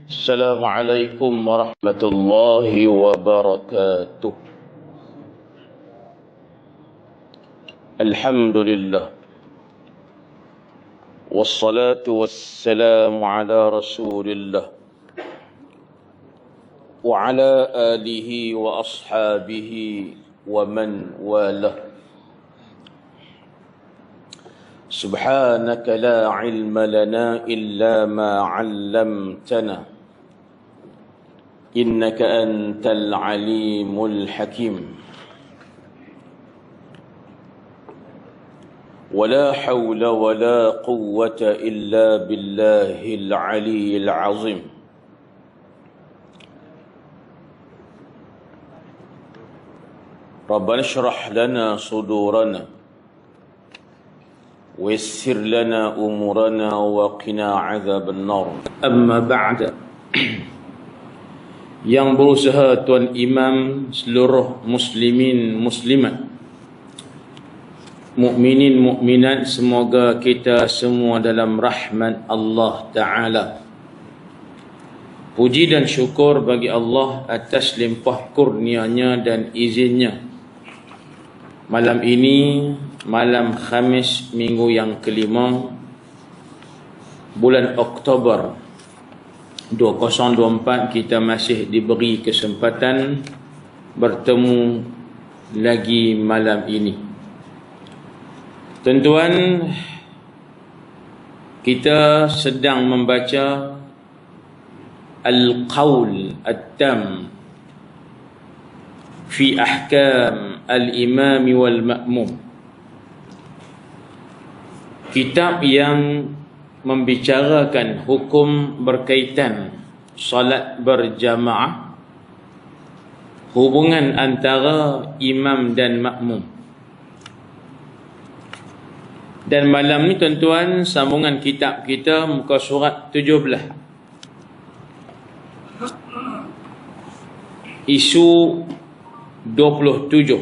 Assalamualaikum warahmatullahi wabarakatuh. Alhamdulillah. Wassalatu wassalamu ala rasulillah wa ala alihi wa ashabihi wa man walah. Subhanaka la ilma lana illa ma 'allamtana innaka antal alimul hakim. ولا حول ولا قوة إلا بالله العلي العظيم. ربنا اشرح لنا صدورنا ويسر لنا أمورنا وقنا عذاب النار. أما بعد. Yang berusaha Tuan Imam, seluruh muslimin muslimat, mukminin mukminat, semoga kita semua dalam rahmat Allah Ta'ala. Puji dan syukur bagi Allah atas limpah kurnianya dan izinnya. Malam ini, malam Khamis minggu yang kelima bulan Oktober 2024, kita masih diberi kesempatan bertemu lagi malam ini. Tuan-tuan, kita sedang membaca Al-Qawl At-Tam fi Ahkam Al-Imam wal-Ma'mum, kitab yang membicarakan hukum berkaitan salat berjamaah, hubungan antara imam dan makmum. Dan malam ni tuan-tuan, sambungan kitab kita muka surat 17, isu 27,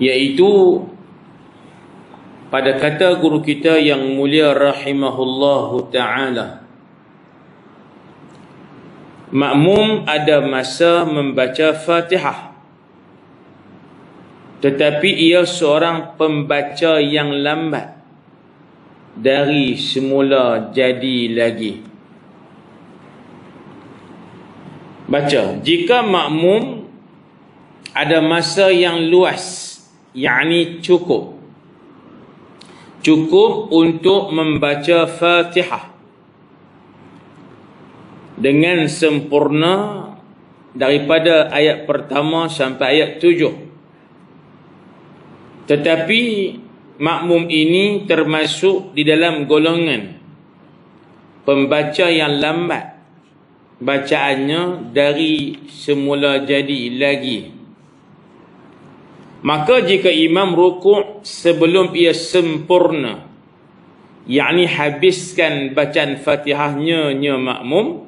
iaitu pada kata guru kita yang mulia rahimahullahu ta'ala, makmum ada masa membaca Fatihah, tetapi ia seorang pembaca yang lambat dari semula jadi lagi. Baca, jika makmum ada masa yang luas, yakni cukup untuk membaca Fatihah dengan sempurna daripada ayat pertama sampai ayat 7, tetapi makmum ini termasuk di dalam golongan pembaca yang lambat bacaannya dari semula jadi lagi, maka jika imam rukuk sebelum ia sempurna, yakni habiskan bacaan Fatihahnya makmum,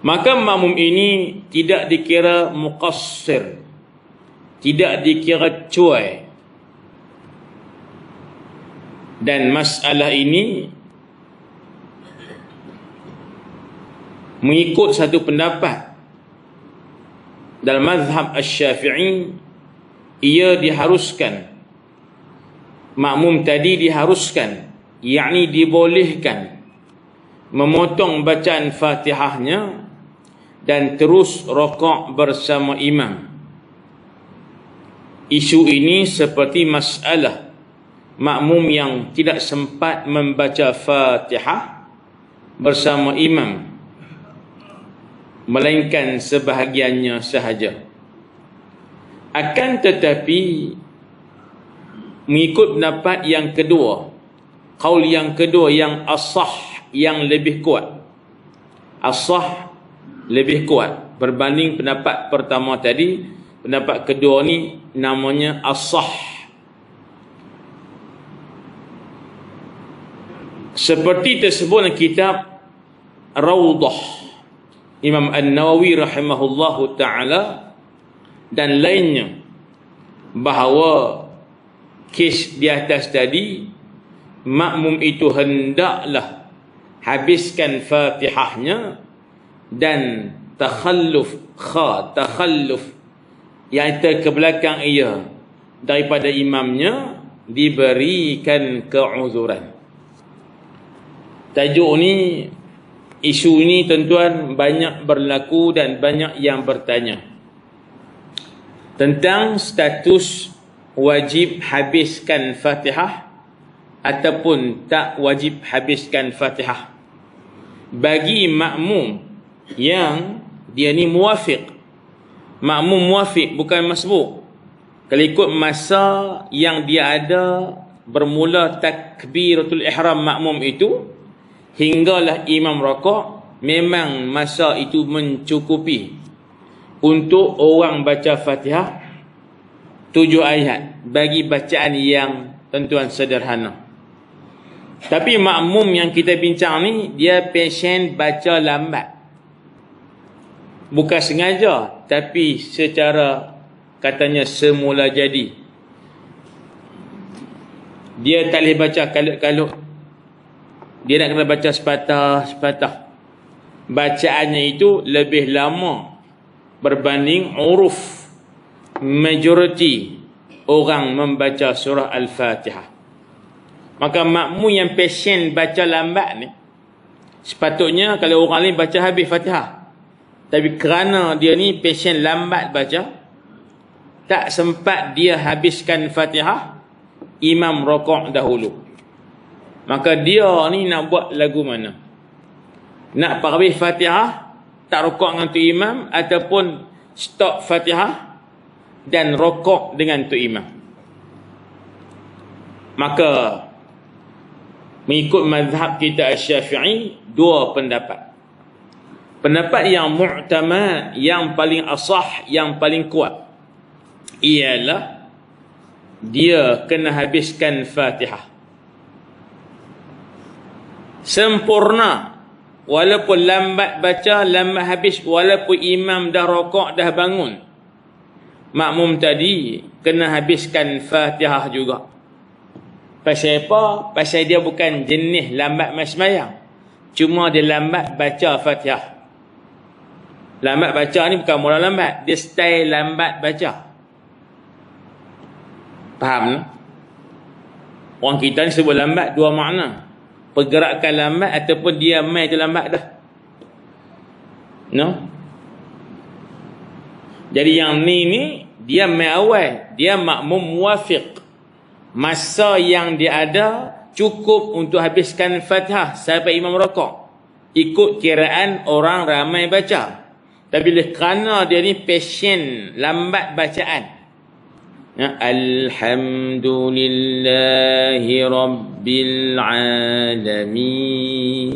maka makmum ini tidak dikira muqassir, tidak dikira cuai. Dan masalah ini mengikut satu pendapat dalam mazhab Asy-Syafi'i, ia diharuskan, makmum tadi diharuskan, yakni dibolehkan memotong bacaan Fatihahnya dan terus rokok bersama imam. Isu ini seperti masalah makmum yang tidak sempat membaca Fatihah bersama imam, melainkan sebahagiannya sahaja. Akan tetapi, mengikut pendapat yang kedua, qaul yang kedua yang asah, yang lebih kuat, asah lebih kuat berbanding pendapat pertama tadi. Pendapat kedua ni namanya asah. Seperti tersebut dalam kitab Rawdah Imam An-Nawawi rahimahullahu ta'ala dan lainnya, bahawa kes di atas tadi makmum itu hendaklah habiskan Fatihahnya, dan takhalluf yang ke belakang ia daripada imamnya diberikan keuzuran. Tajuk ni, isu ni tuan-tuan banyak berlaku dan banyak yang bertanya tentang status wajib habiskan Fatihah ataupun tak wajib habiskan Fatihah bagi makmum yang dia ni muwafiq. Makmum muwafiq, bukan masbuk. Kalau ikut masa yang dia ada bermula takbiratul ihram makmum itu hinggalah imam rakaat, memang masa itu mencukupi untuk orang baca Fatihah 7 ayat bagi bacaan yang tuan-tuan sederhana. Tapi makmum yang kita bincang ni, dia pasien baca lambat. Bukan sengaja, tapi secara katanya semula jadi. Dia tak boleh baca kalut-kalut. Dia nak kena baca sepatah-sepatah. Bacaannya itu lebih lama berbanding uruf majoriti orang membaca surah Al-Fatihah. Maka makmum yang pasien baca lambat ni, sepatutnya kalau orang lain baca habis Fatihah, tapi kerana dia ni pasien lambat baca, tak sempat dia habiskan Fatihah, imam rakaat dahulu. Maka dia ni nak buat lagu mana? Nak habis Fatihah, tak rakaat dengan tu imam, ataupun stop Fatihah dan rakaat dengan tu imam. Maka mengikut mazhab kita Asy-Syafi'i, dua pendapat. Pendapat yang mu'tamad, yang paling asah, yang paling kuat, ialah dia kena habiskan Fatihah sempurna, walaupun lambat baca, lambat habis, walaupun imam dah rakaat, dah bangun, makmum tadi kena habiskan Fatihah juga. Pasal apa? Pasal dia bukan jenis lambat sembahyang, cuma dia lambat baca Fatihah. Lambat baca ni bukan mula lambat, dia style lambat baca. Faham tak? Orang kita ni sebut lambat dua makna. Pergerakan lambat ataupun dia mai tu lambat dah. No? Jadi yang ni dia mai awal, dia makmum muwafiq. Masa yang dia ada cukup untuk habiskan Fatihah sampai imam rakaat, ikut kiraan orang ramai baca. Tapi kerana dia ni pasien lambat bacaan, ya, Alhamdulillahi Rabbil Alamin,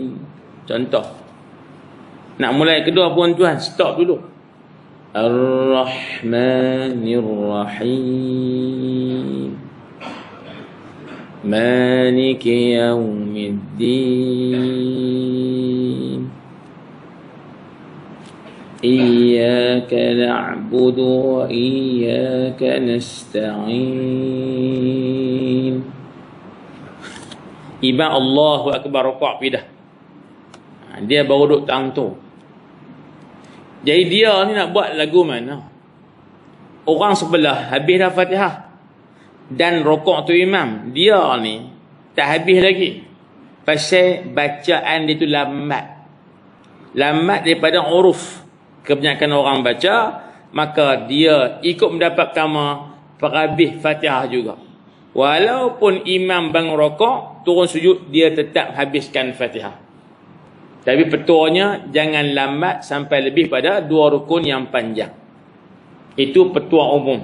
contoh. Nak mulai kedua pun tuan, stop dulu. Ar-Rahmanir-Rahim, Maliki Yawmiddin, Iyyaka na'budu wa iyyaka nasta'in. Iba Allahu Akbar rakaat pidah. Dia baru duduk tang tu. Jadi dia ni nak buat lagu mana? Orang sebelah habis dah Fatihah dan rakaat tu imam, dia ni tak habis lagi. Pasal bacaan dia tu lambat. Lambat daripada uruf kebanyakan orang baca, maka dia ikut mendapat kama perhabis Fatihah juga. Walaupun imam bangun rakaat, turun sujud, dia tetap habiskan Fatihah. Tapi petuanya jangan lambat sampai lebih pada 2 rukun yang panjang. Itu petua umum.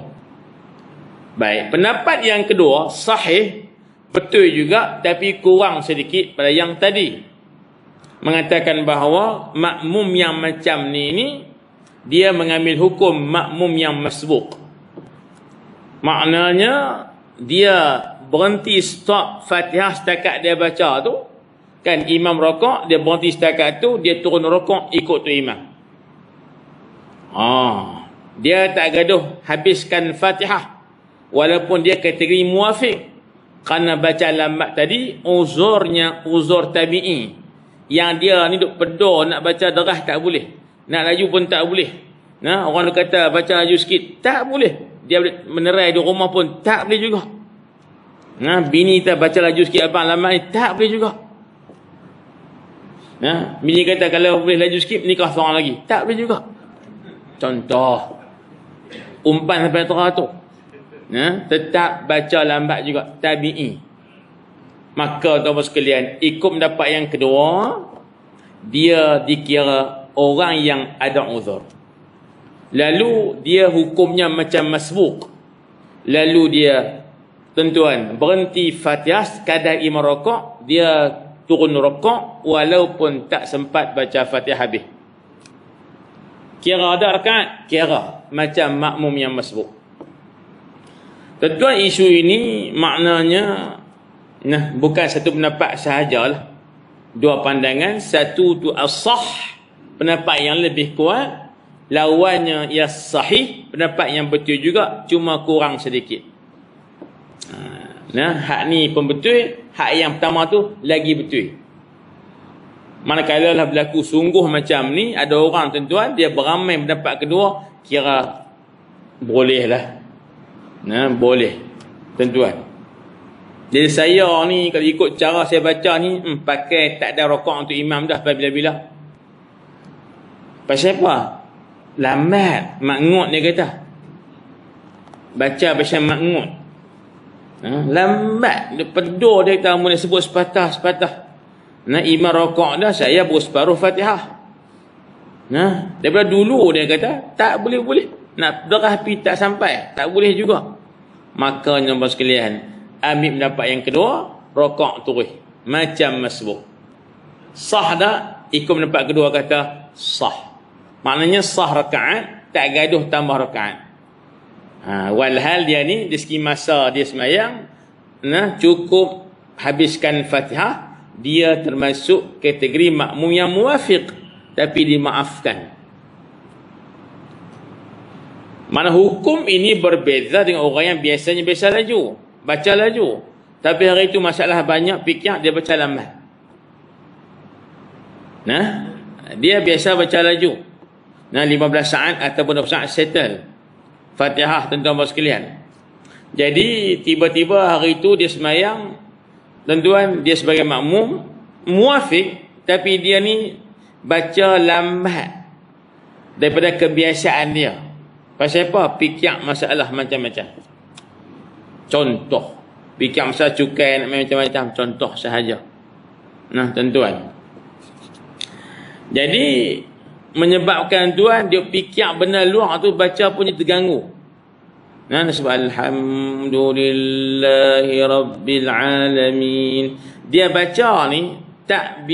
Baik, pendapat yang kedua sahih, betul juga, tapi kurang sedikit pada yang tadi. Mengatakan bahawa makmum yang macam ni dia mengambil hukum makmum yang masbuk. Maknanya dia berhenti stop Fatihah setakat dia baca tu, kan imam rakaat, dia berhenti setakat tu, dia turun rakaat ikut tu imam. Dia tak gaduh habiskan Fatihah walaupun dia kategori muwafiq. Kerana baca lambat tadi, uzurnya uzur tabi'i. Yang dia ni duk pedor nak baca deras tak boleh. Nak laju pun tak boleh. Nah, orang kata baca laju sikit, tak boleh. Dia menerai di rumah pun tak boleh juga. Nah, bini kita baca laju sikit abang lambat ni, tak boleh juga. Nah, bini kata kalau boleh laju sikit, nikah seorang lagi. Tak boleh juga. Contoh. Umpan sampai teratur. Tetap baca lambat juga, tabi'i. Maka tuan-tuan sekalian, ikut mendapat yang kedua, dia dikira orang yang ada uzur. Lalu dia hukumnya macam masbuk. Lalu dia, tuan-tuan, berhenti Fatihah sekadar imam rakaat, dia turun rakaat walaupun tak sempat baca Fatihah habis. Kira ada rakaat? Kira macam makmum yang masbuk. Tuan-tuan, isu ini maknanya bukan satu pendapat sahajalah. Dua pandangan. Satu tu as-sah, pendapat yang lebih kuat. Lawannya ia sahih, pendapat yang betul juga, cuma kurang sedikit. Hak ni pun betul, hak yang pertama tu lagi betul. Manakala lah berlaku sungguh macam ni, ada orang tuan-tuan dia beramai pendapat kedua, kira boleh lah. Boleh tuan-tuan. Jadi saya ni kalau ikut cara saya baca ni, pakai tak ada rakaat untuk imam dah bila-bila. Pasal apa? Lambat, makngut dia kata. Baca pasal makngut. Lambat, dia pedor dia kata, mula sebut sepatah-sepatah. Imam rakaat dah, saya baru separuh Fatihah. Daripada dulu dia kata, tak boleh-boleh. Nak derah api tak sampai, tak boleh juga. Maka tuan-tuan sekalian, ambil pendapat yang kedua, rakaat terus macam masbuk. Sah dah? Ikut pendapat kedua kata sah. Maknanya sah rakaat, tak gaduh tambah rakaat. Walhal dia ni di segi masa dia sembahyang, cukup habiskan Fatihah, dia termasuk kategori makmum yang muwafiq, tapi dimaafkan. Mana hukum ini berbeza dengan orang yang biasanya biasa laju, baca laju. Tapi hari itu masalah banyak, fikir dia baca lambat. Dia biasa baca laju. 15 saat ataupun 20 saat settle Fatihah, tuan-tuan sekalian. Jadi tiba-tiba hari itu dia sembahyang, tuan-tuan, dia sebagai makmum muwafiq, tapi dia ni baca lambat daripada kebiasaan dia. Pasal apa? Fikir masalah macam-macam. Contoh, fikir masalah cukai nak macam-macam, contoh sahaja. Tuan-tuan, jadi menyebabkan tuan dia fikir benda luar tu, baca pun dia terganggu. Sebab alhamdulillahi rabbil alamin. Dia baca ni tak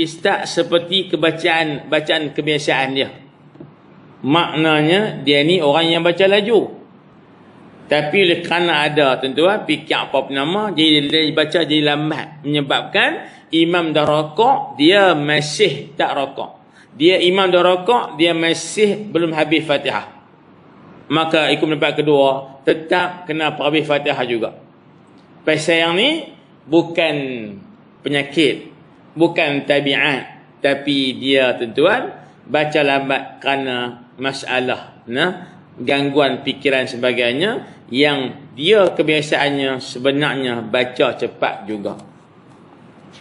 seperti bacaan kebiasaan dia. Maknanya dia ni orang yang baca laju. Tapi kerana ada tuan-tuan fikir apa nama, jadi dia baca jadi lambat, menyebabkan imam dah rakaat, dia masih tak rakaat. Dia imam dah rakaat, dia masih belum habis Fatihah. Maka ikut pendapat kedua, tetap kena habis Fatihah juga. Pasal yang ni bukan penyakit, bukan tabiat, tapi dia tuan-tuan baca lambat kerana masalah gangguan fikiran sebagainya, yang dia kebiasaannya sebenarnya baca cepat juga.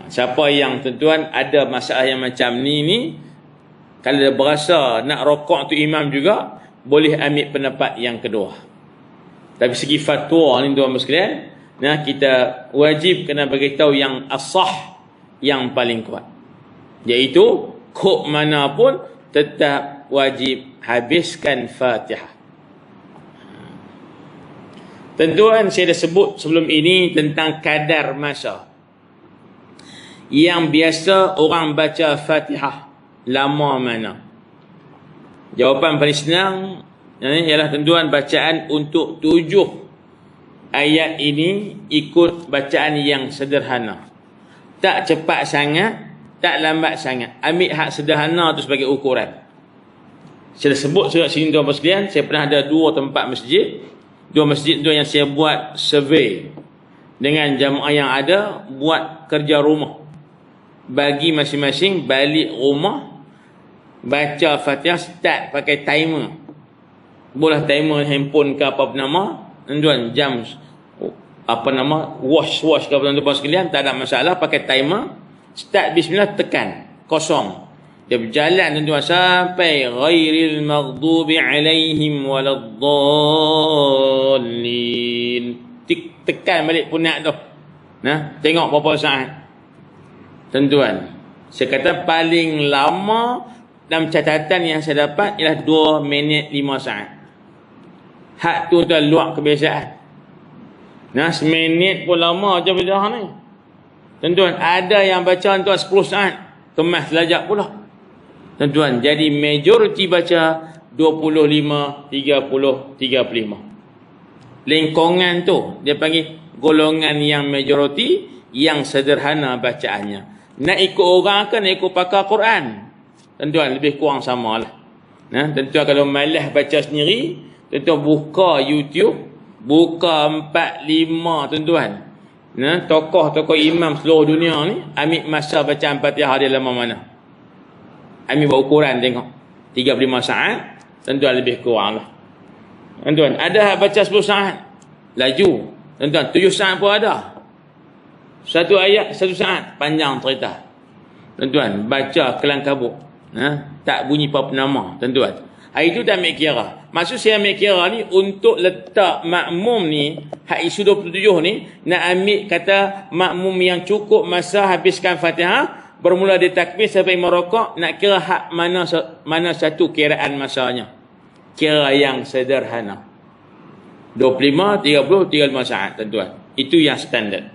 Siapa yang tuan-tuan ada masalah yang macam ni, kalau dia berasa nak rakaat tu imam juga, boleh ambil pendapat yang kedua. Tapi segi fatwa ni tuan-tuan sekalian, kita wajib kena beritahu yang as-sah, yang paling kuat, iaitu kok mana pun tetap wajib habiskan Fatihah. Tuan-tuan, saya dah sebut sebelum ini tentang kadar masa yang biasa orang baca Fatihah lama mana. Jawapan paling senang ialah tuan-tuan, bacaan untuk 7 ayat ini ikut bacaan yang sederhana. Tak cepat sangat, tak lambat sangat. Ambil hak sederhana tu sebagai ukuran. Saya dah sebut surat sini tuan-tuan sekalian, saya pernah ada 2 tempat masjid. 2 masjid tu yang saya buat survey. dengan jamaah yang ada, buat kerja rumah. Bagi masing-masing balik rumah, baca Fatihah, start pakai timer. Boleh timer handphone ke apa nama, tuan, jam apa nama, wash ke apa tuan sekalian, tak ada masalah, pakai timer, start bismillah, tekan kosong. Dia berjalan tuan sampai ghairil maghdubi alaihim waladdallin. Tekan balik punak tu. Nah, tengok berapa saat. Tuan-tuan, saya kata paling lama dalam catatan yang saya dapat ialah 2 minit 5 saat. Hak tu tuan luar kebiasaan. Nah, seminit pun lama je belajar ni. Tuan-tuan, ada yang baca tuan 10 saat, kemas selajak pula. Tuan-tuan, jadi majoriti baca 25, 30, 35. Lingkungan tu dia panggil golongan yang majoriti, yang sederhana bacaannya. Nak ikut orang ke nak ikut pakar Quran? Tuan-tuan, lebih kurang samalah. Nah, tuan-tuan kalau malas baca sendiri, tuan-tuan buka YouTube, buka 4-5 tuan-tuan. Nah, tokoh-tokoh imam seluruh dunia ni ambil masa bacaan Fatihah dia lama mana? Ambil buat ukuran tengok. 35 saat, tuan-tuan lebih kurang lah. Tuan-tuan, ada baca 10 saat, laju. Tuan-tuan, 7 saat pun ada. Satu ayat, 1 saat, panjang cerita. Tuan-tuan, baca kelang kabut. Tak bunyi apa nama, tuan-tuan. Itu dah ambil kira. Maksud saya ambil kira ni untuk letak makmum ni, hak isu 27 ni, nak ambil kata makmum yang cukup masa habiskan Fatihah, bermula dari takbir sampai merokok, nak kira hak mana satu kiraan masanya. Kira yang sederhana. 25, 30, 35 saat, tuan-tuan. Itu yang standard.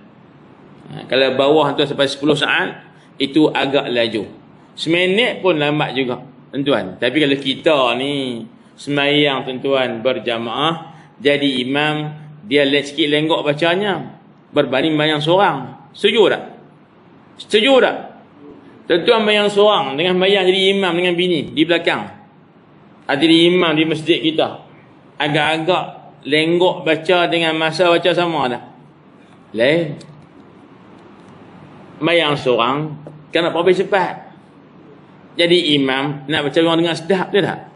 Kalau bawah tu sampai 10 saat, itu agak laju. Seminit pun lambat juga, tuan-tuan. Tapi kalau kita ni semayang, tuan-tuan, berjamaah, jadi imam, dia sikit lenggok bacanya berbanding bayang seorang. Setuju tak? Setuju tak? Tuan-tuan bayang seorang dengan bayang jadi imam dengan bini di belakang. Jadi imam di masjid kita, agak-agak lenggok baca dengan masa baca sama dah. Lain. Bayang seorang kena lebih cepat. Jadi imam nak baca orang dengar sedap je tak?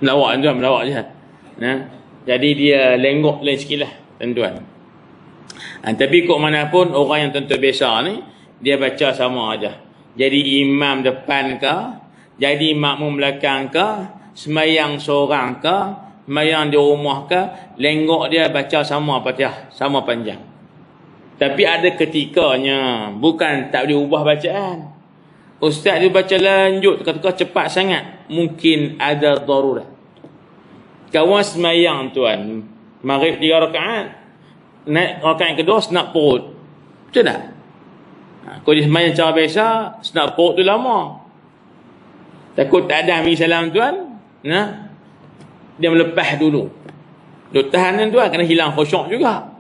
Melawak tuan, melawak je. Nah, jadi dia lenggok lain sikit lah, tuan-tuan. Tapi kok mana pun orang yang tuan-tuan biasa ni, dia baca sama aja. Jadi imam depan ke, jadi makmum belakang ke, semayang seorang ke, semayang di rumah ke, lenggok dia baca sama Fatihah, sama panjang. Tapi ada ketikanya, bukan tak boleh ubah bacaan. Ustaz dia baca lanjut, kata-kata cepat sangat, mungkin ada darurat. Kawan semayang tuan, maghrib 3 rakaat, naik rakaat kedua senak perut. Betul tak? Kalau dia semayang cara biasa, senak perut tu lama. Takut tak ada ambil salam tuan, nah, dia melepas dulu. Duk tahan tuan, kena hilang khusyuk juga.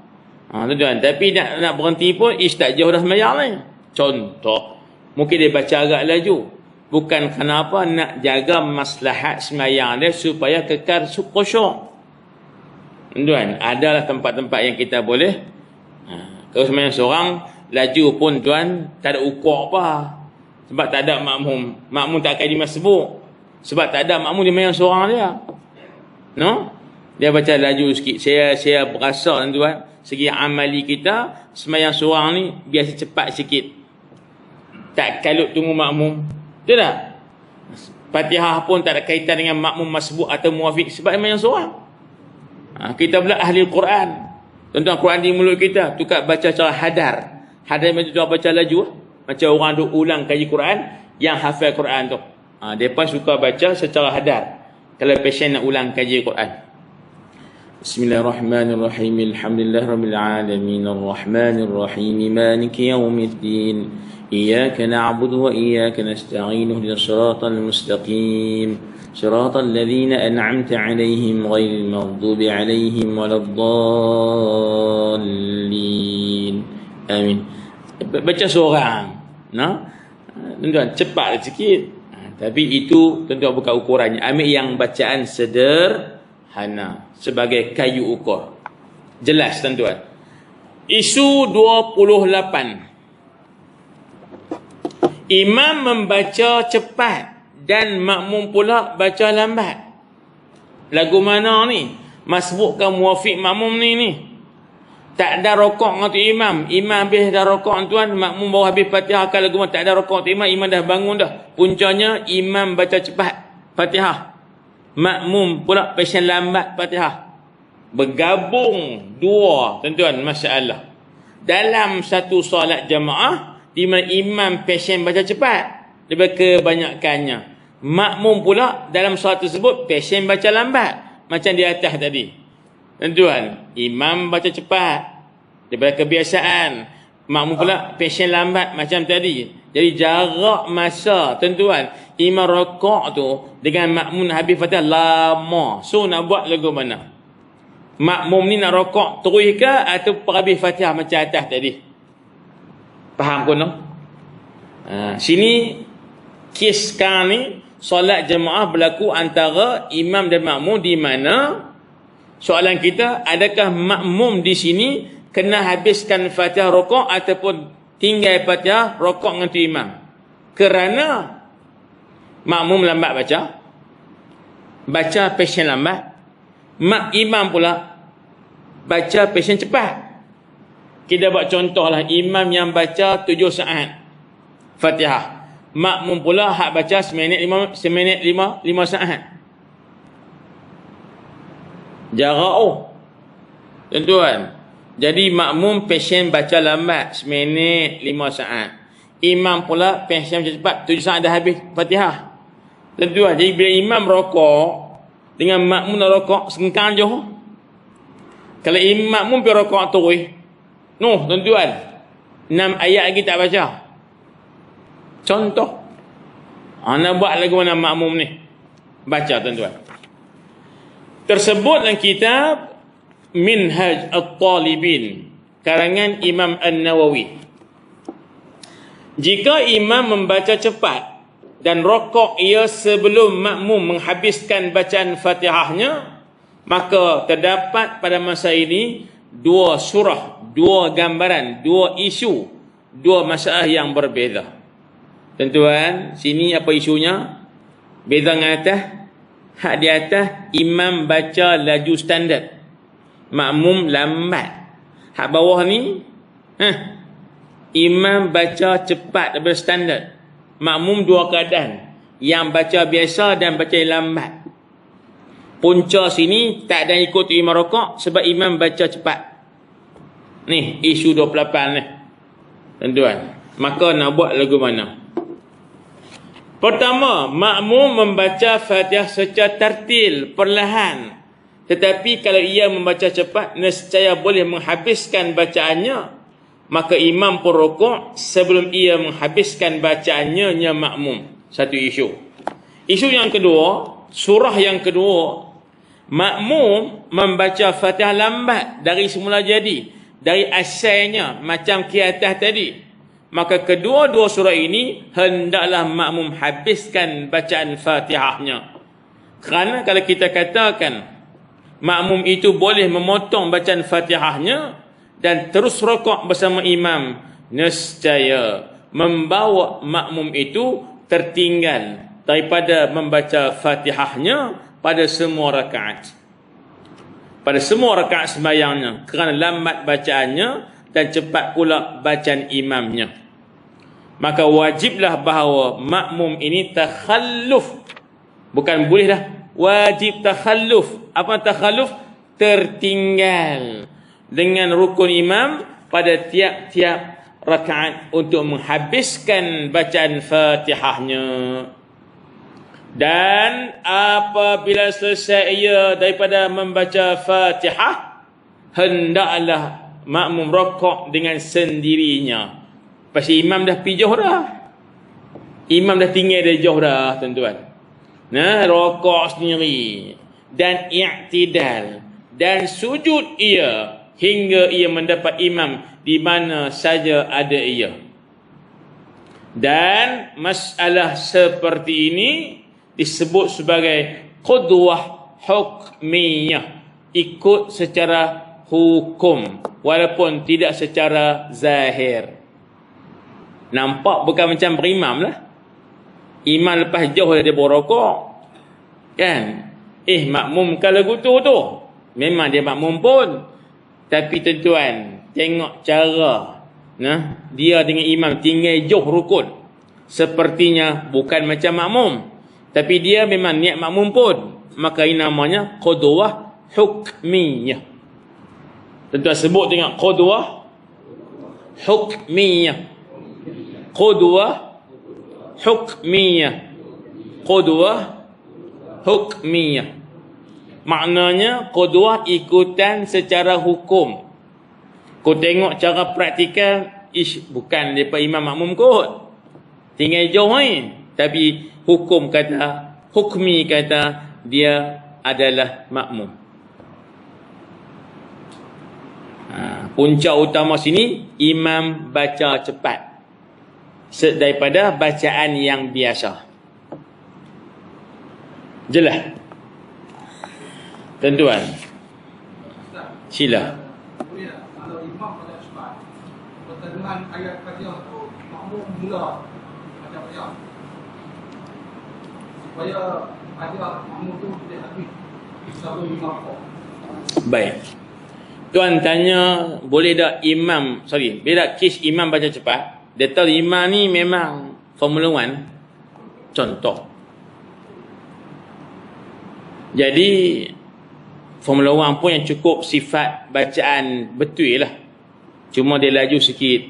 Tuan, tapi nak berhenti pun tak jauh dah semayang ni. Contoh, mungkin dia baca agak laju, bukan kenapa nak jaga maslahat semayang dia supaya kekal khusyuk. Tuan, adalah tempat-tempat yang kita boleh. Kalau semayang seorang laju pun tuan, tak ada ukur apa. Sebab tak ada makmum. Makmum tak akan dimasbuk. Sebab tak ada makmum, dia semayang seorang dia. No? Dia baca laju sikit. Saya berasa tuan, segi amali kita, semayang seorang ni biasa cepat sikit. Tak kalut tunggu makmum. Betul tak? Fatihah pun tak ada kaitan dengan makmum masbuk atau muafiq, sebab semayang seorang. Kita pula ahli Quran. Tuan-tuan, Quran di mulut kita, tukar baca cara hadar. Hadar macam tu baca laju. Macam orang duk ulang kaji Quran, yang hafal Quran tu. Mereka suka baca secara hadar. Kalau pasien nak ulang kaji Quran. Bismillahirrahmanirrahim. Alhamdulillahirabbil alamin, arrahmanirrahim, maliki yaumiddin. Iyyaka na'budu wa iyyaka nasta'in. Ihdinas siratal mustaqim. Siratal ladzina an'amta 'alaihim ghairil maghdubi 'alaihim waladdallin. Amin. Baca seorang, tuan-tuan, cepat sikit. Tapi itu tuan-tuan bukan ukurannya. Ambil yang bacaan sederhana sebagai kayu ukur. Jelas tuan-tuan. Isu 28. Imam membaca cepat dan makmum pula baca lambat. Lagu mana ni? Masbukkan muafiq makmum ni. Tak ada rokok dengan tu imam. Imam habis dah rokok tuan, makmum baru habis Fatihah. Kalau lagu mana tak ada rokok tu imam dah bangun dah. Puncanya imam baca cepat Fatihah. Makmum pula pasien lambat Fatihah. Bergabung dua tuan-tuan masalah. Dalam satu solat jamaah di mana imam pasien baca cepat daripada kebanyakannya. Makmum pula dalam solat tersebut pasien baca lambat macam di atas tadi. Tuan-tuan, imam baca cepat daripada kebiasaan, makmum pula pasien lambat macam tadi. Jadi jarak masa tuan-tuan imam rokok tu dengan makmum habis Fatihah lama. So nak buat lagu mana? Makmum ni nak rokok terus ke atau habis Fatihah macam atas tadi? Faham pun no? Sini kes sekarang ni solat jemaah berlaku antara imam dan makmum, di mana soalan kita, adakah makmum di sini kena habiskan Fatihah rokok ataupun tinggal Fatihah rokok dengan tu imam? Kerana makmum lambat baca pasien lambat, imam pula baca pasien cepat. Kita buat contohlah, imam yang baca 7 saat Fatihah, makmum pula hak baca seminit 5 saat. Jarak tuan-tuan. Jadi makmum pasien baca lambat seminit 5 saat. Imam pula pasien baca cepat 7 saat dah habis Fatihah. Tuan-tuan, jadi bila imam rokok dengan makmum nak rokok sengkang je. Kalau makmum pergi rokok terus, tuan-tuan, 6 ayat lagi tak baca. Contoh. Nak buat lagu mana makmum ni? Baca tuan-tuan. Tersebut dalam kitab Minhaj At-Talibin karangan Imam An-Nawawi. Jika imam membaca cepat dan rokok ia sebelum makmum menghabiskan bacaan Fatihahnya, maka terdapat pada masa ini 2 surah, 2 gambaran, 2 isu, 2 masalah yang berbeza. Tuan-tuan, sini apa isunya? Beza dengan atas. Hak di atas imam baca laju standard, makmum lambat. Hak bawah ni imam baca cepat daripada standard, makmum 2 keadaan, yang baca biasa dan baca lambat. Punca sini tak ada ikut imam rokok sebab imam baca cepat. Ni isu 28 ni tuan-tuan. Maka nak buat lagu mana? Pertama, makmum membaca Fatihah secara tertil, perlahan. Tetapi kalau ia membaca cepat, nescaya boleh menghabiskan bacaannya. Maka imam pun rukuk sebelum ia menghabiskan bacaannya makmum. Satu isu. Isu yang kedua, surah yang kedua, makmum membaca Fatihah lambat dari semula jadi, dari asalnya macam ke atas tadi. Maka kedua-dua surah ini hendaklah makmum habiskan bacaan Fatihahnya. Kerana kalau kita katakan makmum itu boleh memotong bacaan Fatihahnya dan terus rokok bersama imam, nescaya membawa makmum itu tertinggal daripada membaca Fatihahnya pada semua rakaat. Pada semua rakaat sembahyangnya, kerana lambat bacaannya dan cepat pula bacaan imamnya. Maka wajiblah bahawa makmum ini takhalluf. Bukan boleh dah, wajib takhalluf. Apa takhalluf? Tertinggal dengan rukun imam pada tiap-tiap rakaat untuk menghabiskan bacaan Fatihahnya. Dan apabila selesai ia daripada membaca Fatihah, hendaklah makmum rokok dengan sendirinya. Pasal imam dah pergi jauh dah. Imam dah tinggal dari jauh dah tuan-tuan. Rokok sendiri. Dan i'tidal. Dan sujud ia hingga ia mendapat imam di mana saja ada ia. Dan masalah seperti ini disebut sebagai qudwah hukmiyah. Ikut secara hukum, walaupun tidak secara zahir. Nampak bukan macam berimam lah. Imam lepas jauh dia berokok, kan? Makmum kalau gutu tu memang dia makmum pun, tapi tuan-tuan tengok cara dia dengan imam tinggal jauh rukun, sepertinya bukan macam makmum, tapi dia memang niat makmum pun, maka ini namanya qudwah hukmiyah. Tuan-tuan sebut tengok, qudwah hukmiyah, qudwah hukmiyah, qudwah hukmiyah. Maknanya qudwah ikutan secara hukum. Kau tengok cara praktikal, bukan daripada imam makmum kot, tinggal jauh ni, tapi hukum kata, hukmi kata dia adalah makmum. Punca utama sini, imam baca cepat daripada bacaan yang biasa. Jelas? Tuan-tuan, sila. Kalau imam baca cepat, pertengahan ayat Fatihah tu makmum mula baca Fatihah, supaya Fatihah makmum tu tidak habis sebelum imam kau. Baik. Tuan tanya, boleh tak bila kes imam baca cepat, dia tahu imam ni memang Formula 1 contoh. Jadi Formula 1 pun yang cukup sifat bacaan betul lah, cuma dia laju sikit.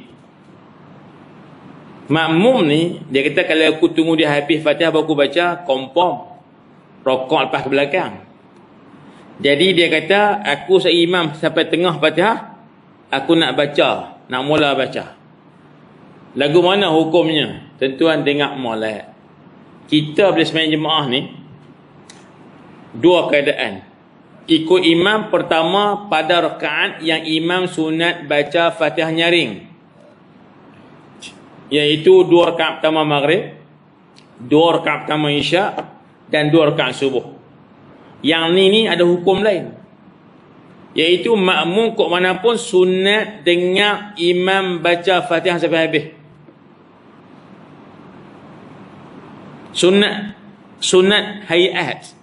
Makmum ni dia kata, kalau aku tunggu dia habis Fatihah baru aku baca, confirm rokok lepas ke belakang. Jadi dia kata, aku seimam sampai tengah Fatihah, aku nak baca, nak mula baca. Lagu mana hukumnya? Tuan-tuan dengar molek. Kita bila sembahyang jemaah ni dua keadaan. Ikut imam, pertama pada rakaat yang imam sunat baca Fatihah nyaring, iaitu 2 rakaat pertama maghrib, 2 rakaat pertama isyak, dan 2 rakaat subuh. Yang ni ada hukum lain, iaitu makmum kok manapun sunat dengar imam baca Fatihah sampai habis. Sunat hayat.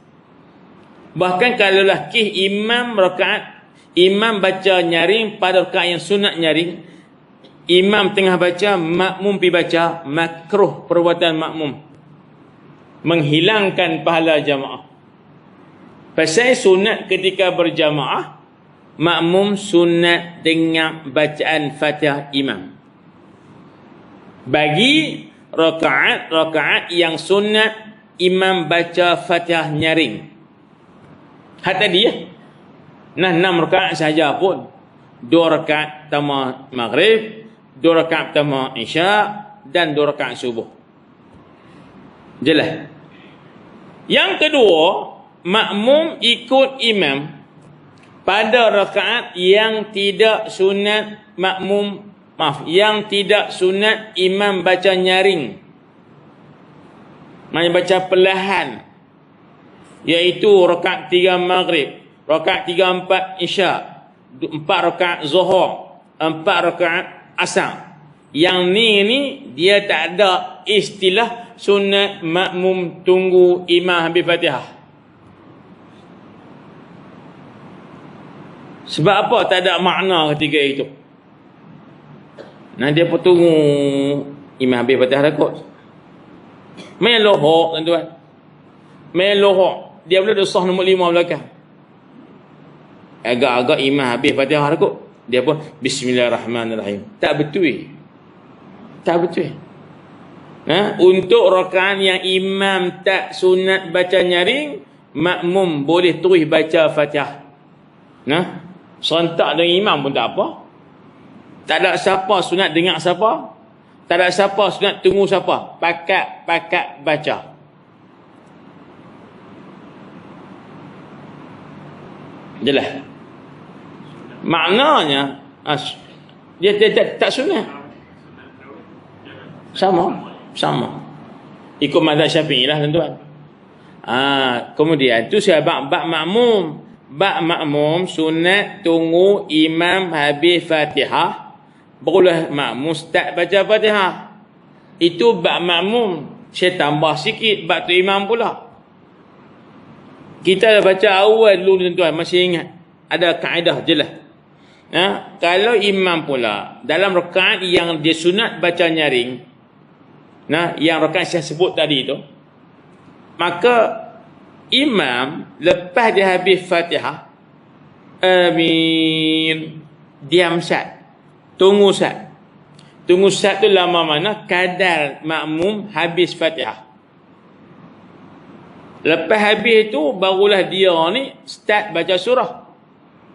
Bahkan kalau lah imam baca nyaring pada rakaat yang sunat nyaring, imam tengah baca, makmum pi baca, makruh perbuatan makmum, menghilangkan pahala jamaah. Pasal sunat ketika berjamaah, makmum sunat dengar bacaan Fatihah imam. Bagi rakaat yang sunat imam baca Fatihah nyaring, hatta dia 6 rakaat sahaja pun, 2 rakaat pertama maghrib, 2 rakaat pertama isyak, dan 2 rakaat subuh. Jelas? Yang kedua, makmum ikut imam pada rakaat yang tidak sunat yang tidak sunat imam baca nyaring, maksudnya baca perlahan, iaitu rakaat 3 maghrib, rakaat 3 4 isyak, 4 rakaat zuhur, 4 rakaat asar. Yang ni dia tak ada istilah sunat makmum tunggu imam habis Fatihah. Sebab apa? Tak ada makna ketika itu. Nah, dia pun tunggu imam habis Fatihah dah kot. Main lohok tuan-tuan, main lohok. Dia boleh dosah nombor 5 belakang. Agak-agak imam habis Fatihah dah kot, dia pun Bismillahirrahmanirrahim. Tak betul. Tak betul. Untuk rakaat yang imam tak sunat baca nyaring, makmum boleh terus baca Fatihah. Serentak dengan imam pun tak apa. Tak ada siapa sunat dengar siapa, tak ada siapa sunat tunggu siapa. Pakat baca. Jelas? Maknanya dia tak sunat. Sama. Ikut mazhab Syafi'i lah tuan-tuan. Kemudian tu sahabat makmum bak makmum sunat tunggu imam habis Fatihah, barulah makmum start baca Fatihah. Itu bak makmum. Saya tambah sikit bak tu imam pula. Kita dah baca awal dulu tuan-tuan, masih ingat? Ada kaedah jelas. Kalau imam pula dalam rakaat yang dia sunat baca nyaring, yang rakaat saya sebut tadi tu, maka imam lepas dia habis Fatihah, amin, diam sat, tunggu sat. Tunggu sat tu lama mana? Kadar makmum habis Fatihah. Lepas habis tu barulah dia ni start baca surah.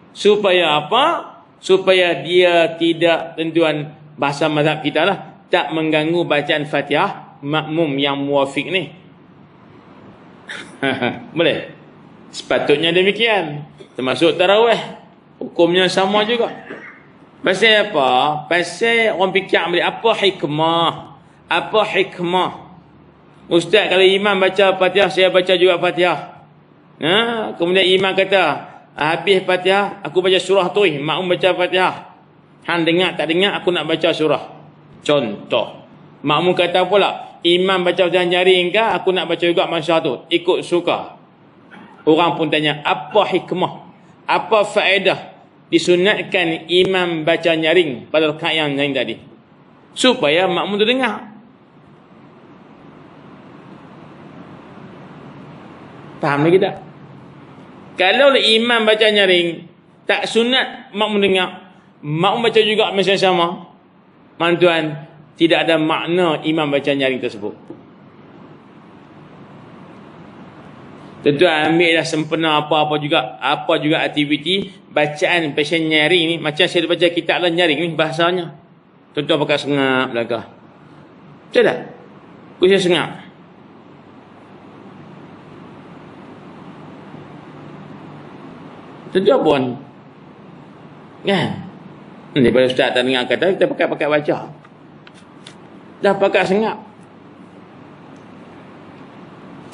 Supaya apa? Supaya dia tidak, tuan-tuan, bahasa mazhab kita lah, tak mengganggu bacaan Fatihah makmum yang muafiq ni. Boleh? Sepatutnya demikian. Termasuk tarawih, hukumnya sama juga. Pasal apa? Pasal orang fikir ambil apa hikmah? Apa hikmah? Ustaz, kalau imam baca Fatihah, saya baca juga Fatihah. Kemudian imam kata, habis Fatihah, aku baca surah tu. Makmum baca Fatihah. Hang dengar tak dengar, aku nak baca surah. Contoh. Makmum kata pula, imam baca Fatihah nyaring ke, aku nak baca juga masa tu. Ikut suka. Orang pun tanya, apa hikmah? Apa faedah disunatkan imam baca nyaring pada rakaat yang lain tadi? Supaya makmum tu dengar. Faham lagi tak? Kalau imam baca nyaring, tak sunat makmum dengar, makmum baca juga macam sama, tuan, tidak ada makna imam baca nyaring tersebut. Tuan-tuan ambil dah sempena apa juga aktiviti bacaan pasien nyaring ni. Macam saya baca kitab lah nyaring ni bahasanya. Tuan-tuan pakai sengap belakang. Betul tak? Saya sengap. Tuan-tuan pun kan? Daripada ustaz tak dengar kata, kita pakai baca. Dah pakai sengap.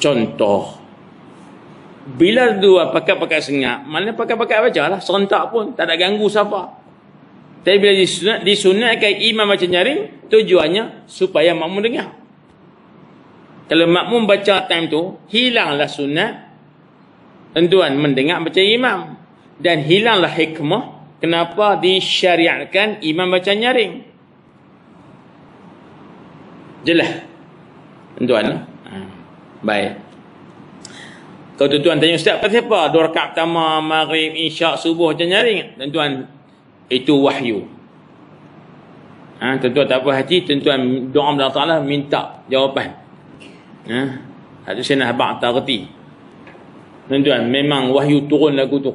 Contoh, bila dua pakai sengap, mana pakai baca lah, serentak pun, tak ada ganggu siapa. Tapi bila disunatkan imam baca nyaring, tujuannya supaya makmum dengar. Kalau makmum baca time tu, hilanglah sunat, tuan-tuan, mendengar baca imam. Dan hilanglah hikmah kenapa disyariatkan imam baca nyaring. Jelas? Tuan-tuan. Baik. Kalau tuan-tuan tanya, Ustaz, pasal apa 2 rakaat pertama maghrib, isyak, subuh baca nyaring? Tuan-tuan, itu wahyu. Tuan-tuan tak puas hati, tuan-tuan doa Allah Ta'ala minta jawapan. Itu saya nak habang tak reti. Tuan-tuan, memang wahyu turun lagu tu.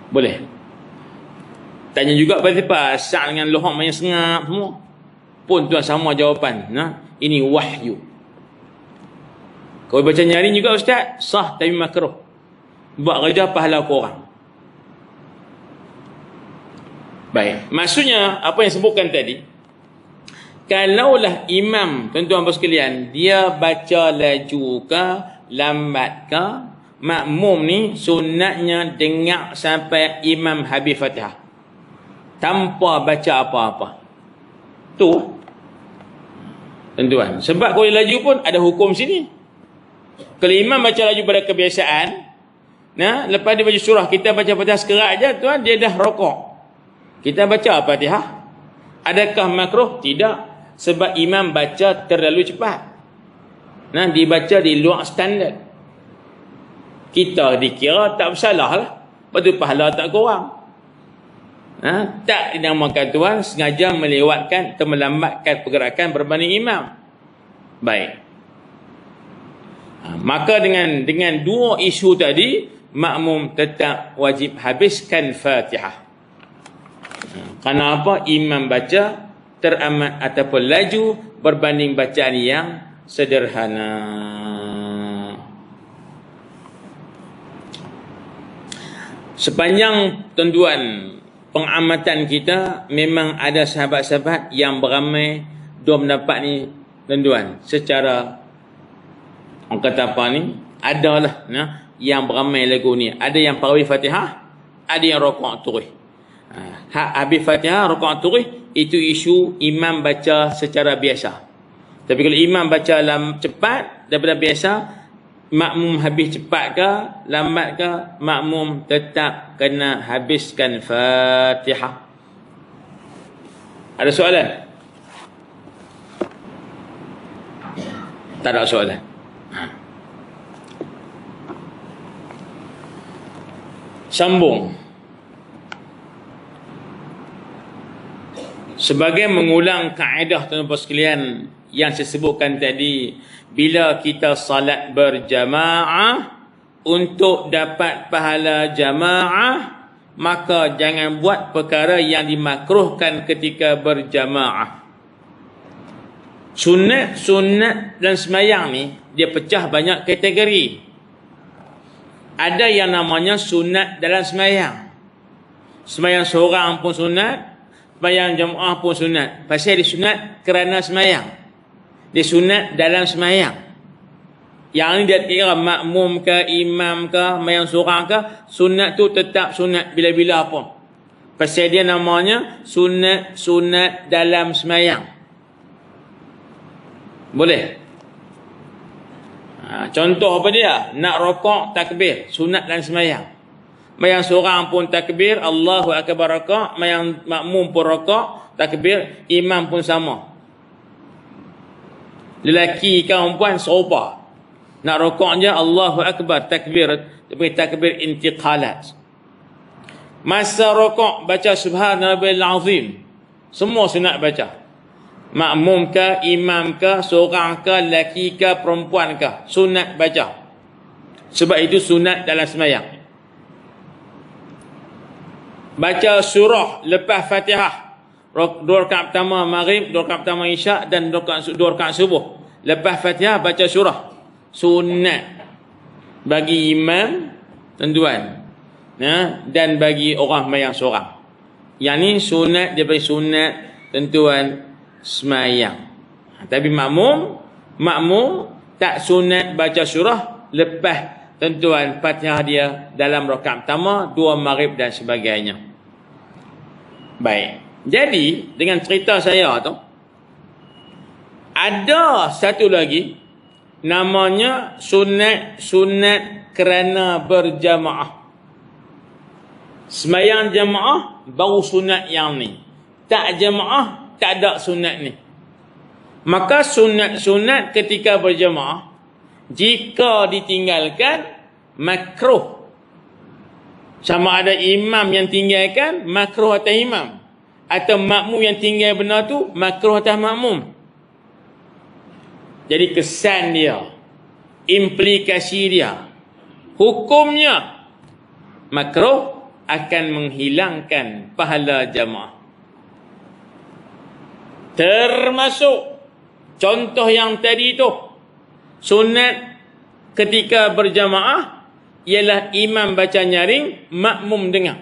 Boleh. Tanya juga pasal apa syak dengan lohak banyak sengap semua. Pun tuan sama jawapan. Ini wahyu. Kalau baca nyaring juga ustaz, sah tapi makruh. Buat kerja pahala korang. Baik. Maksudnya apa yang sebutkan tadi, kalaulah imam, tuan-tuan sekalian, dia baca laju ke, lambat ke, makmum ni sunatnya dengar sampai imam habis Fatihah tanpa baca apa-apa. Tu tuan-tuan, sebab kalau laju pun ada hukum sini. Kalau imam baca laju pada kebiasaan, lepas dia baca surah, kita baca Fatihah sekerat aja, tuan, dia dah rokok, kita baca Fatihah, adakah makruh? Tidak, sebab imam baca terlalu cepat. Dibaca di luar standard. Kita dikira tak bersalah lah. Lepas tu pahala tak kurang. Tak dinamakan tuan sengaja melewatkan atau melambatkan pergerakan berbanding imam. Baik. Maka dengan dua isu tadi, makmum tetap wajib habiskan Fatihah. Kerana apa? Imam baca teramat ataupun laju berbanding bacaan yang sederhana. Sepanjang tuan-tuan pengamatan kita, memang ada sahabat-sahabat yang beramai dia mendapat ni tuan-tuan secara, orang kata apa ni, adalah yang beramai lagu ni. Ada yang parawih Fatihah, ada yang rakaat turun. Habis Fatihah, rakaat turun, itu isu imam baca secara biasa. Tapi kalau imam baca cepat daripada biasa, makmum habis cepat ke, lambat ke, makmum tetap kena habiskan Fatihah. Ada soalan? Tak ada soalan. Sambung. Sebagai mengulang kaedah tuan-tuan sekalian yang saya sebutkan tadi, bila kita salat berjamaah untuk dapat pahala jamaah, maka jangan buat perkara yang dimakruhkan ketika berjamaah. Sunat dan semayang ni dia pecah banyak kategori. Ada yang namanya sunat dalam semayang. Semayang seorang pun sunat, semayang jamaah pun sunat. Pasal dia sunat kerana semayang. Dia sunat dalam semayang. Yang ni dia kira makmum ke, imam ke, semayang seorang ke, sunat tu tetap sunat bila-bila pun. Pasal dia namanya sunat dalam semayang. Boleh? Contoh apa dia? Nak rokok takbir, sunat dalam semayang. Semayang seorang pun takbir, Allahu Akbar rokok. Semayang makmum pun rokok, takbir, imam pun sama. Lelaki ke perempuan serupa. Nak rokok je Allahu Akbar, takbir, takbir intiqalat. Masa rokok baca Subhanallahil Azim. Semua sunat baca. Makmum ke, imam ke, seorang ke, lelaki ke, perempuan ke, sunat baca. Sebab itu sunat dalam semayang. Baca surah lepas Fatihah. 2 rakaat pertama maghrib, 2 rakaat pertama isyak dan 2 rakaat subuh. Lepas Fatihah baca surah. Sunat bagi imam tuan-tuan, dan bagi orang semayang seorang. Yang ni sunat, dia bagi sunat tuan-tuan semayang. Tapi makmum tak sunat baca surah lepas tuan-tuan Fatihah dia dalam rakaat pertama, 2 maghrib dan sebagainya. Baik. Jadi dengan cerita saya tu, ada satu lagi namanya sunat kerana berjamaah. Semayang jamaah baru sunat yang ni. Tak jamaah tak ada sunat ni. Maka sunat ketika berjamaah jika ditinggalkan makruh. Sama ada imam yang tinggalkan makruh atas imam, atau makmum yang tinggal benar tu makruh atas makmum. Jadi kesan dia, implikasi dia, hukumnya makruh akan menghilangkan pahala jamaah. Termasuk contoh yang tadi tu, sunat ketika berjamaah ialah imam baca nyaring, makmum dengar.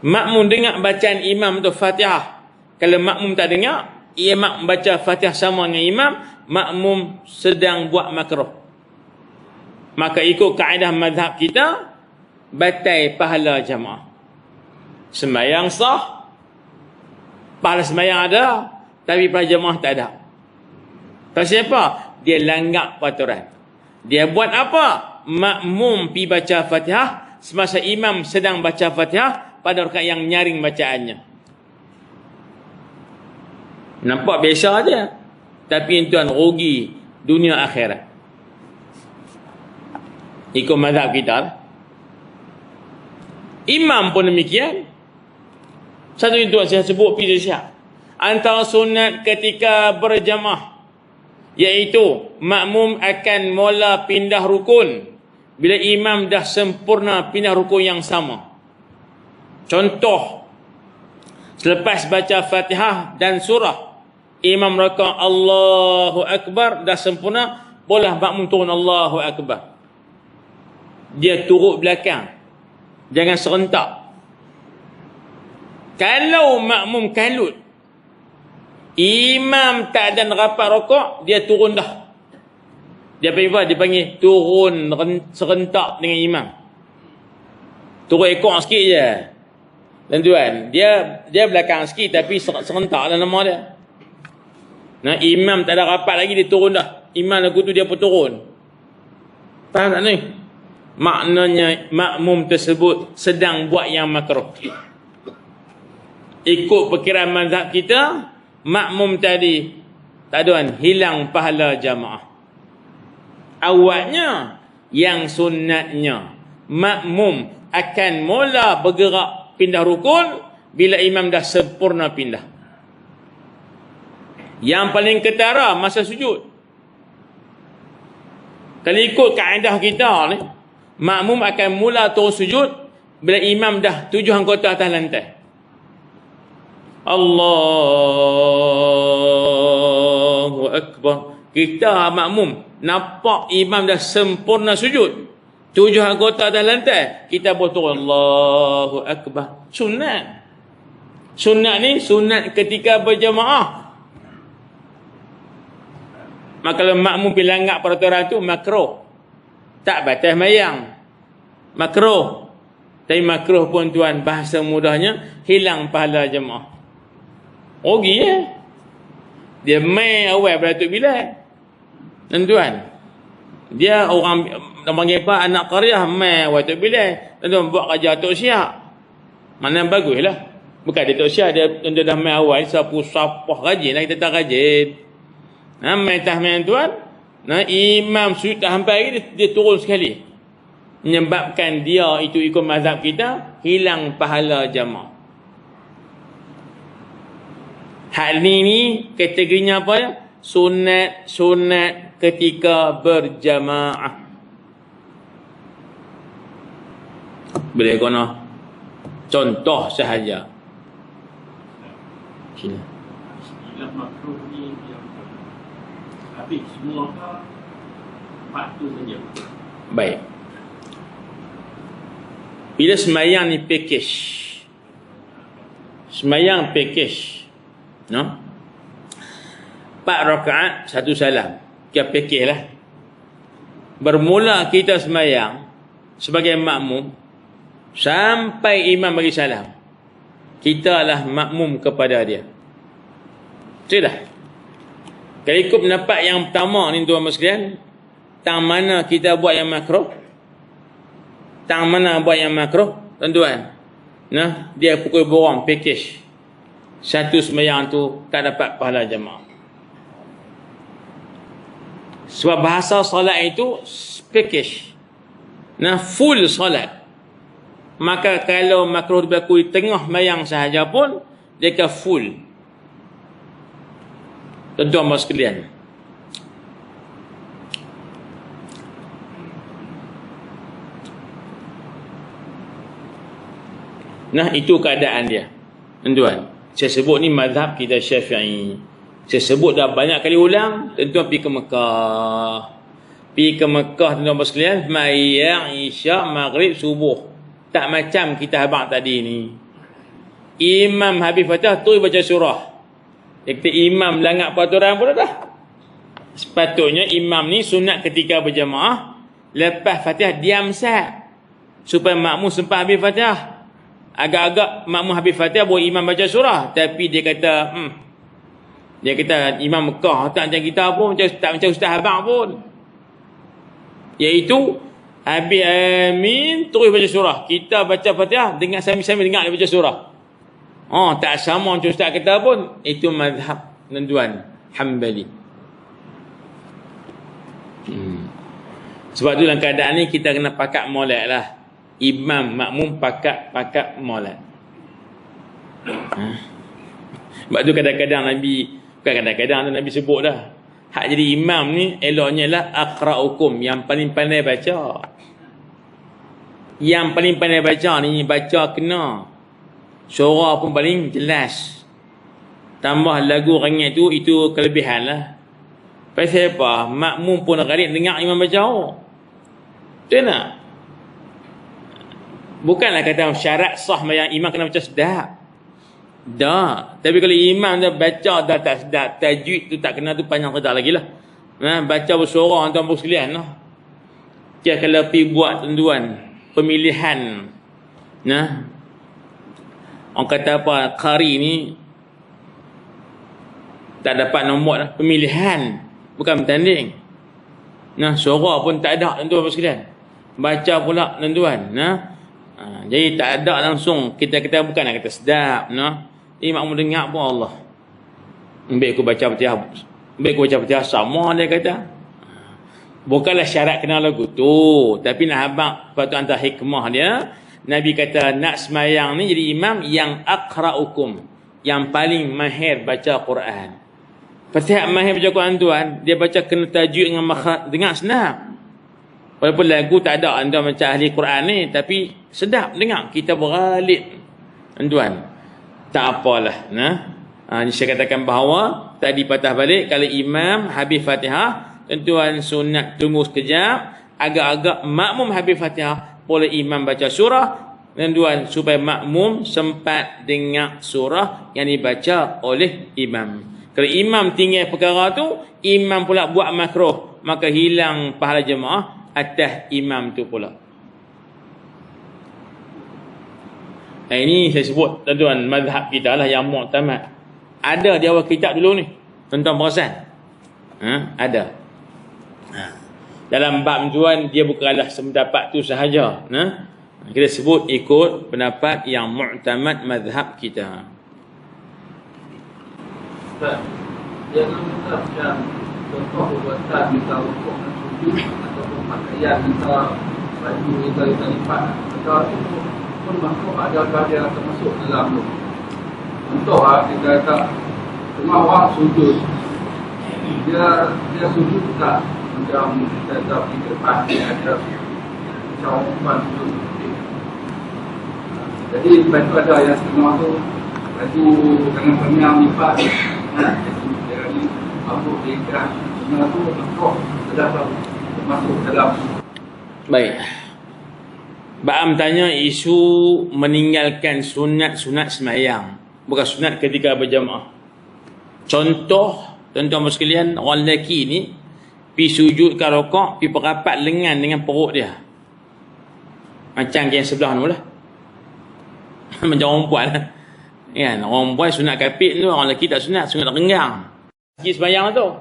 Makmum dengar bacaan imam tu Fatihah. Kalau makmum tak dengar, ia makmum baca Fatihah sama dengan imam, makmum sedang buat makruh. Maka ikut kaedah mazhab kita, batal pahala jamaah. Sembahyang sah, pahala sembahyang ada, tapi pahala jamaah tak ada. Pasal apa? Dia langgar peraturan. Dia buat apa? Makmum pi baca Fatihah semasa imam sedang baca Fatihah pada rakaat yang nyaring bacaannya. Nampak biasa aja, tapi tuan rugi dunia akhirat. Ikut mazhab kita lah. Imam pun demikian. Satu itu saya sebut pi siap. Antara sunat ketika berjamaah, iaitu makmum akan mula pindah rukun bila imam dah sempurna pindah rukun yang sama. Contoh, selepas baca Fatihah dan surah, imam rakaat Allahu Akbar dah sempurna, boleh makmum turun Allahu Akbar. Dia turut belakang, jangan serentak. Kalau makmum kalut, imam tak ada rapat rakaat, dia turun dah. Dia panggil apa? Dia panggil turun serentak dengan imam. Turun ekor sikit je. Tuan-tuan, dia belakang sikit tapi serentak lah nama dia. Nah, imam tak ada rapat lagi, dia turun dah. Imam lagu tu dia pun turun. Faham tak ni? Maknanya makmum tersebut sedang buat yang makruh. Ikut perkiraan mazhab kita, makmum tadi, tak ada, hilang pahala jamaah. Awalnya, yang sunatnya, makmum akan mula bergerak pindah rukun bila imam dah sempurna pindah. Yang paling ketara masa sujud. Kalau ikut kaedah kita ni, makmum akan mula turun sujud bila imam dah 7 anggota atas lantai. Allahu Akbar. Kita makmum nampak imam dah sempurna sujud, 7 anggota atas lantai, kita pun turun Allahu Akbar. Sunat. Sunat ni sunat ketika berjamaah. Maka kalau makmum pelanggar peraturan tu makruh. Tak batal mayang. Makruh. Tapi makruh pun tuan, bahasa mudahnya hilang pahala jemaah. Rugi ya. Dia main awal pada Tok Bilal. Tuan. Dia orang panggil apa, anak qaryah main awal Tok Bilal. Tuan buat kerja Tok Syiah. Mana baguslah. Bukan dia Tok Syiah, dia dah main awal, sapah rajin lah, kita tak rajin. Main tahmian tuan. Imam sujud tak sampai lagi, dia turun sekali. Menyebabkan dia itu ikut mazhab kita, hilang pahala jamaah. Hal ni kategorinya apa ya? Sunat ketika berjamaah. Boleh kena contoh sahaja. Sila. Istilah makruh ni yang habis semua part tu saja. Baik. Bila semayang ni package. Semayang package. No? 4 rakaat, 1 salam. Kita package lah. Bermula kita semayang sebagai makmum sampai imam bagi salam, kita lah makmum kepada dia. Sudah. Kalau ikut pendapat yang pertama ni tuan-tuan sekalian, tang mana kita buat yang makruh, tang mana buat yang makruh, tuan-tuan, nah, dia pukul borang package. Satu sembahyang tu tak dapat pahala jemaah. Sebab bahasa solat itu package. Nah, full solat. Maka kalau makruh berlaku di tengah sembahyang sahaja pun, dia akan full. Tuan-tuan sekalian, nah, itu keadaan dia. Tuan-tuan, saya sebut ni mazhab kita Syafi'i. Saya sebut dah banyak kali ulang. Tuan-tuan pergi ke Mekah. Pergi ke Mekah tuan-tuan sekalian, sembahyang Isyak, Maghrib, Subuh. Tak macam kita abang tadi ni. Imam habis Fatihah terus baca surah. Dia kata imam langgar peraturan pun dah. Sepatutnya imam ni sunat ketika berjamaah, lepas Fatihah diam sat, supaya makmum sempat habis Fatihah. Agak-agak makmum habis Fatihah baru imam baca surah. Tapi dia kata dia kata imam Mekah tak macam kita pun, tak macam Ustaz abang pun. Iaitu habis amin terus baca surah. Kita baca Fatihah dengar sambil-sambil dengar dia baca surah. Tak sama macam Ustaz kata pun. Itu mazhab tuan-tuan Hanbali. Sebab tu dalam keadaan ni kita kena pakat molek lah. Imam makmum pakat molek. Sebab tu kadang-kadang Nabi, bukan kadang-kadang Nabi sebut dah, hak jadi imam ni eloknya lah aqra'ukum, yang paling pandai baca. Yang paling pandai baca ni baca kena, suara pun paling jelas. Tambah lagu rangit tu, itu kelebihan lah. Pasal apa? Makmum pun gharib dengar imam baca. Betul tak? Bukanlah kata syarat sah yang imam kena baca sedap. Dah. Tapi kalau imam dah baca dah tak sedap, tajwid tu tak kena, tu panjang sedap lagi lah. baca bersuara tuan-tuan sekalian lah. Dia kalau pergi buat tuan-tuan pemilihan, orang kata apa, qari ni tak dapat nombor lah, pemilihan bukan bertanding. Suara pun tak ada tuan-tuan sekalian, baca pula tuan-tuan. Jadi tak ada langsung kita bukan nak kata sedap. Ini makmum dengar pun Allah, baik aku baca Fatihah sama, dia kata. Bukanlah syarat kena lagu tu, tapi nak habaq patut antara hikmah dia, Nabi kata nak semayang ni jadi imam yang aqra'ukum, yang paling mahir baca Quran. Fatihah mahir baca Quran tuan, dia baca kena tajuk dengan makhraj, dengar senang. Walaupun lagu tak ada anda macam ahli Quran ni, tapi sedap dengar, kita bergalib tuan. Tak apalah. Saya katakan bahawa tadi patah balik, kalau imam habis Fatihah, tuan sunat tunggu sekejap, agak-agak makmum habis Fatihah, boleh imam baca surah, tuan supaya makmum sempat dengar surah yang dibaca oleh imam. Kalau imam tinggal perkara tu, imam pula buat makruh, maka hilang pahala jemaah atas imam tu pula. Ini saya sebut tuan-tuan, mazhab kita lah yang mu'tamad. Ada di awal kitab dulu ni, tuan-tuan perasan? Ada. Dalam bab tuan, dia bukanlah sependapat tu sahaja. Kita sebut ikut pendapat yang mu'tamad mazhab kita. Dia minta macam contoh perbuatan minta rukuk dan sujud, ataupun pakaian minta baju minta lipat, atau itu pun makhluk ada termasuk dalam tu. Contoh kita kata semua orang sujud, dia sujud tak macam kita tahu di depan dia ada macam umpan sujud. Jadi baju ada yang setengah tu baju dengan penyam lipat, dia ni makhluk ikan semua tu makhluk termasuk dalam. Baik. Ba'am tanya isu meninggalkan sunat semayang, bukan sunat ketika berjamaah. Contoh tuan-tuan sekalian, orang lelaki ni pi sujud ke rukuk, pi perapat lengan dengan perut dia, macam yang sebelah tu lah. Macam orang perempuan lah kan. Orang perempuan sunat kapit tu, orang lelaki tak sunat renggang. Sikit semayang tu,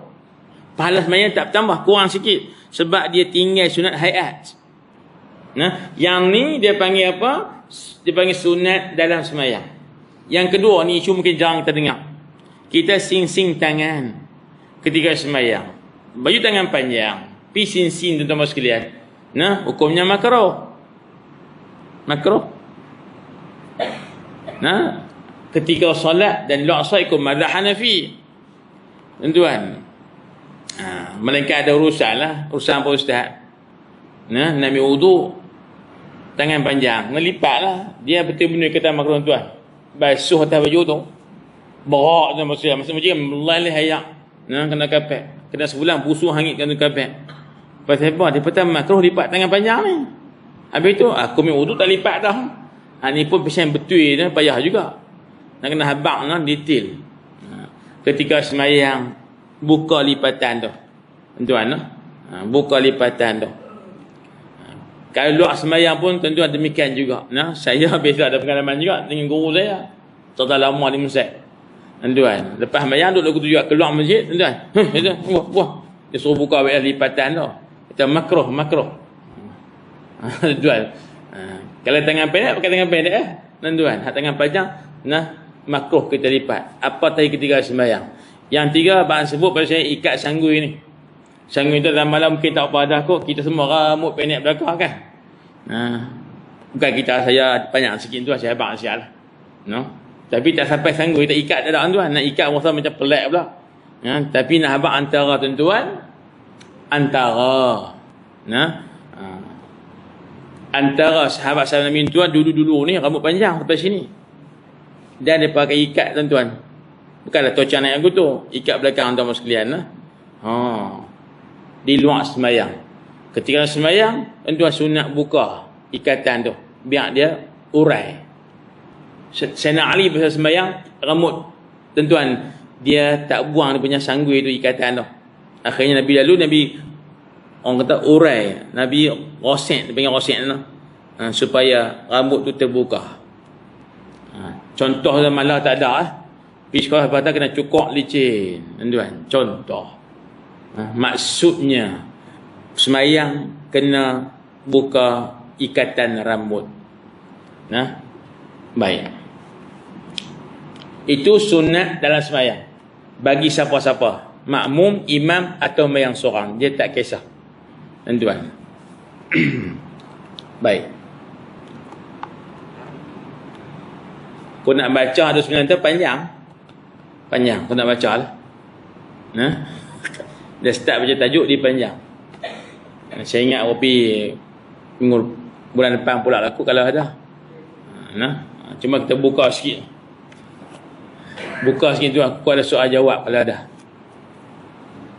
pahala semayang tak bertambah, kurang sikit, sebab dia tinggal sunat hayat. Yang ni dia panggil apa? Dia panggil sunat dalam semayang. Yang kedua ni isu mungkin jarang kita dengar. Kita sing-sing tangan ketika semayang, baju tangan panjang, pi sing-sing tuan-tuan sekalian. Hukumnya makruh. Ketika solat dan lu'asa ikut mazhab Hanafi. Tuan-tuan. Melainkan ada urusan lah, urusan Pak Ustaz. Nak ambil wudu, tangan panjang, ngelipat lah. Dia betul-betul kata makruh tuan. Basuh atas baju tu, berak tu maksudnya. Macam melalih hayak. Kena kapek. Kena sebulan busuh hangit kena kapek. Pasal apa? Dia kata makruh lipat tangan panjang ni. Habis tu, aku ambil wudu tak lipat dah. Ni pun pesan betul dah, payah juga. Nak kena habaq detail. Ketika semayang, buka lipatan tu. Tuan-tuan, buka lipatan tu. Kalau luar semayang pun tuan-tuan demikian juga. Saya biasa ada pengalaman juga dengan guru saya. Tak lama di Mesir. Tuan, lepas semayang duduk lagu tujuh keluar masjid, tuan. Wah. Dia suruh buka lipatan tu. Kita makruh. Tuan. Kalau tangan pendek pakai tangan pendek tuan. Hak tangan panjang makruh kita lipat. Apa tadi ketika sembahyang. Yang tiga abang sebut pada saya ikat sanggui ni. Sanggui tu dalam malam mungkin tak apa dah kot, kita semua rambut pendek belakang kan. Bukan kita, saya banyak sikit tu saya abang sial. Tapi tak sampai sanggui tak ikat tak ada tuan. Nak ikat rasa macam pelik pula. Tapi nak abang antara tuan-tuan, antara sahabat-sahabat Nabi tuan dulu-dulu ni rambut panjang sampai sini. Dan dia pakai ikat tuan-tuan. Bukanlah tocang naik aku tu, ikat belakang tuan-tuan sekalian lah. Di luar semayang. Ketika semayang, tuan-tuan sunat buka ikatan tu, biar dia urai. Sayyidina Ali pasal semayang, rambut tuan-tuan dia tak buang dia punya sanggui tu ikatan tu. Akhirnya Nabi lalu, Nabi orang kata urai, Nabi roset, dia panggil roset lah, supaya rambut tu terbuka. Contoh malah tak ada. Pergi sekolah patah kena cukur licin, tuan. Contoh. Maksudnya semayang kena buka ikatan rambut. Baik. Itu sunat dalam semayang. Bagi siapa-siapa, makmum, imam atau yang seorang, dia tak kisah. Tuan. Baik. Kau nak baca ada sebenarnya panjang. Panjang kau nak baca lah. Dia start baca tajuk dia panjang. Saya ingat minggu bulan depan pula aku kalau ada. Cuma kita buka sikit. Buka sikit tu aku ada soal jawab kalau ada.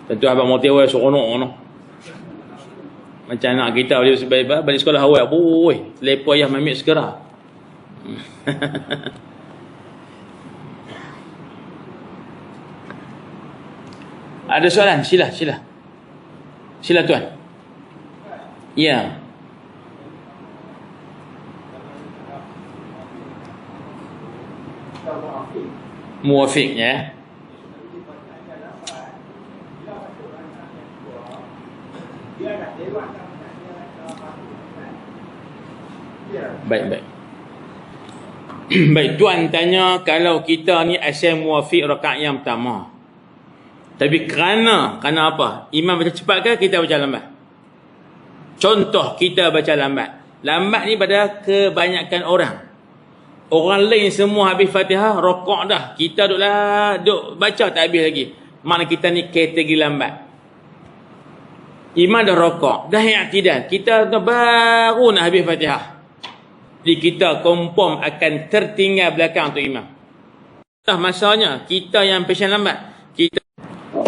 Tentu abang mau tewa seronok no. Macam anak kita boleh sebab balik sekolah awal. Boy, lepo ayah mamik segera. Ada soalan? Sila tuan. Ya. Muwafiq ya. Baik. Baik, tuan tanya kalau kita ni asal muwafiq rakaat yang pertama. Tapi kerana apa? Imam baca cepat ke kita baca lambat? Contoh kita baca lambat. Lambat ni pada kebanyakan orang. Orang lain semua habis Fatihah, rokok dah. Kita duk baca tak habis lagi. Mana kita ni kategori lambat. Imam dah rokok, dah i'tidal. Kita dah baru nak habis Fatihah. Jadi kita confirm akan tertinggal belakang untuk imam. Masanya kita yang pasien lambat. Kita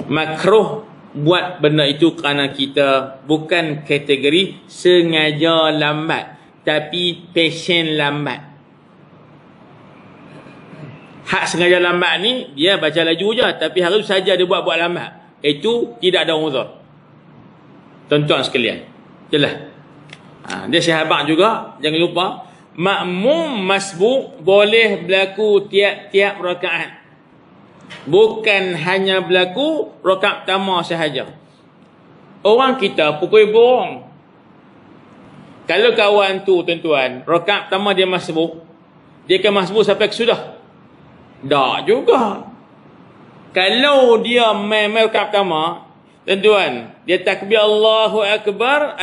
makruh buat benda itu kerana kita bukan kategori sengaja lambat, tapi pasien lambat. Hak sengaja lambat ni dia baca laju je, tapi harus saja dia buat lambat. Itu tidak ada uzur. Tuan-tuan sekalian, jelas. Dia sahabat juga, jangan lupa makmum masbuk boleh berlaku tiap-tiap rakaat. Bukan hanya berlaku rakaat pertama sahaja. Orang kita pukul borong. Kalau kawan tu tuan-tuan, rakaat pertama dia masbuk, dia akan masbuk sampai ke sudah? Tak juga. Kalau dia main rakaat pertama, tuan-tuan, dia takbir Allahu Akbar,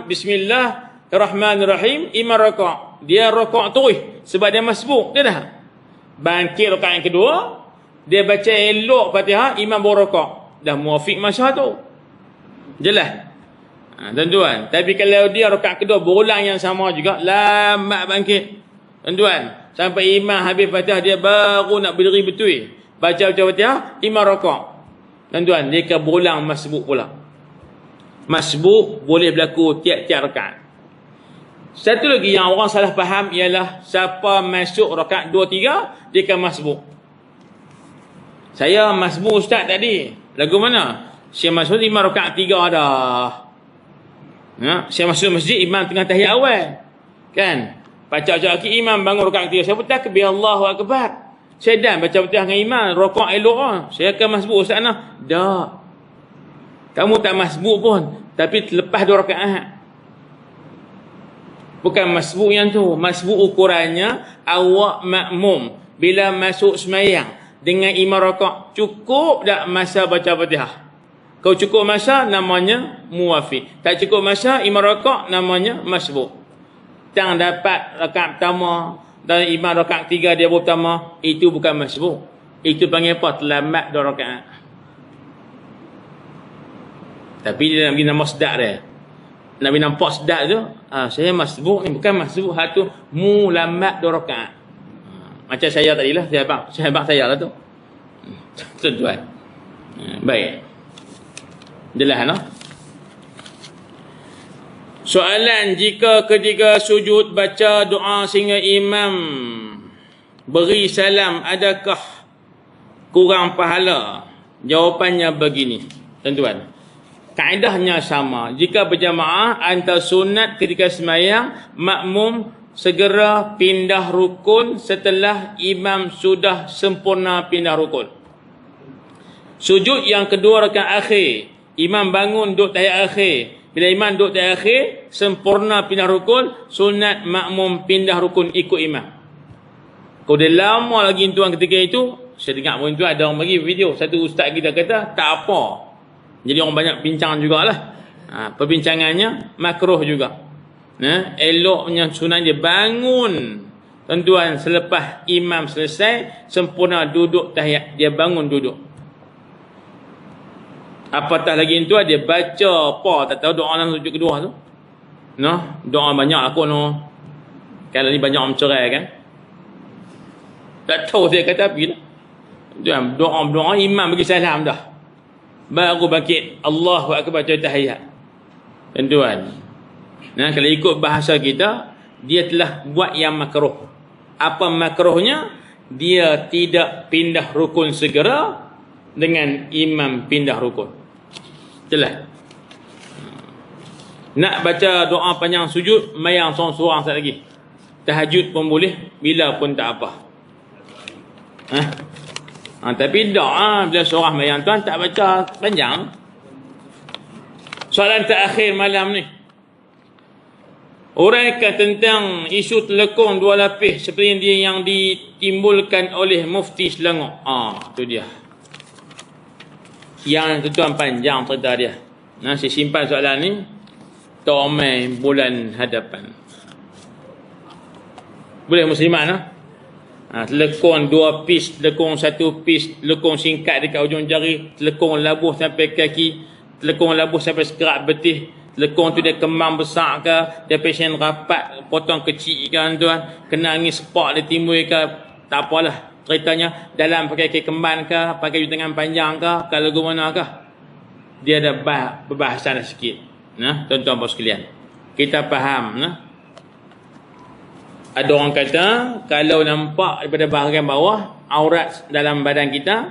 Bismillahirrahmanirrahim, imam rakaat. Dia rakaat terus sebab dia masbuk, dia dah. Bangkit rakaat yang kedua, dia baca elok Fatihah, imam baru rakaat. Dah muwafiq masa tu. Jelas? Tuan-tuan, tapi kalau dia rakaat kedua berulang yang sama juga, lambat bangkit. Tuan-tuan, sampai imam habis Fatihah dia baru nak berdiri betul. Baca Fatihah, imam rakaat. Tuan-tuan, dia akan berulang masbuk pula. Masbuk boleh berlaku tiap-tiap rakaat. Satu lagi yang orang salah faham ialah siapa masuk rakaat 2 3 dia akan masbuk. Saya masbuk ustaz tadi. Lagu mana? Saya masuk 5 rakaat 3 dah. Saya masuk masjid, imam tengah tahiyat awal. Kan? Baca lagi imam bangun rakaat 3. Saya pun takbir Allahu Akbar. Saya dah baca Fatihah dengan imam, rakaat elok. Saya akan masbuk ustaz nah. Tak. Kamu tak masbuk pun, tapi lepas 2 rakaat. Bukan masbuk yang tu. Masbuk ukurannya awak makmum bila masuk semayang dengan imam rakaat, cukup tak masa baca Fatihah? Kalau cukup masa namanya muwafiq. Tak cukup masa imam rakaat namanya masbuk. Tang dapat rakaat pertama dan imam rakaat 3 dia baru pertama, itu bukan masbuk. Itu panggil apa? Terlambat 2 rakaat. Tapi dia nak bagi nama sedap dia. Nak bagi nampak sedap tu, saya masbuk ni, bukan masbuk, hal tu lambat 2 rakaat. Macam saya tadilah, sahabat saya lah tu. Tuan-tuan. Baik. Jelas no? Soalan, jika ketika sujud baca doa sehingga imam beri salam, adakah kurang pahala? Jawapannya begini. tuan-tuan. Kaedahnya sama. Jika berjamaah antara sunat ketika sembahyang, makmum segera pindah rukun setelah imam sudah sempurna pindah rukun. Sujud yang kedua rakaat akhir, imam bangun duduk tahiyat akhir. Bila imam duduk tahiyat akhir, sempurna pindah rukun, sunat makmum pindah rukun ikut imam. Kalau dia lama lagi tuan ketika itu, saya dengar pun tuan ada orang bagi video, satu ustaz kita kata tak apa. Jadi orang banyak bincang jugalah. Perbincangannya makruh juga. Eloknya sunat dia bangun. Tuan-tuan, selepas imam selesai, sempurna duduk tahiyat, dia bangun duduk. Apatah lagi itu dia baca apa, tak tahu doa dalam sujud kedua tu. Doa banyak aku Kalau ni banyak orang cerai kan. Tak tahu dia kata apa dah. Doa imam bagi salam dah. Baru bangkit Allahu akbar baca tahiyat. Tuan-tuan. Kalau ikut bahasa kita, dia telah buat yang makruh. Apa makruhnya? Dia tidak pindah rukun segera dengan imam pindah rukun. Jelas. Nak baca doa panjang sujud, mayang seorang-seorang sekali lagi. Tahajud pun boleh, bila pun tak apa. Tapi doa bila seorang mayang tuan tak baca panjang. Soalan terakhir malam ni. Uraikan tentang isu telekong dua lapis seperti yang ditimbulkan oleh Mufti Selangor. Itu dia. Yang tuan panjang cerita dia. Saya simpan soalan ni. Tomai bulan hadapan. Boleh muslimat telekong 2 pis, telekong 1 pis, telekong singkat dekat ujung jari, telekong labuh sampai kaki, telekong labuh sampai sekerak betih, telekong tu dia kemang besar ke, dia pasien rapat, potong kecil ke tuan, kena angin sepak dia timbul ke, tak apalah ceritanya, dalam pakai kaki kemban ke, pakai baju tangan panjang ke, kalau mana ke, dia ada perbahasan sikit. Tuan-tuan bos sekalian, kita faham ada orang kata kalau nampak daripada bahagian bawah aurat dalam badan kita,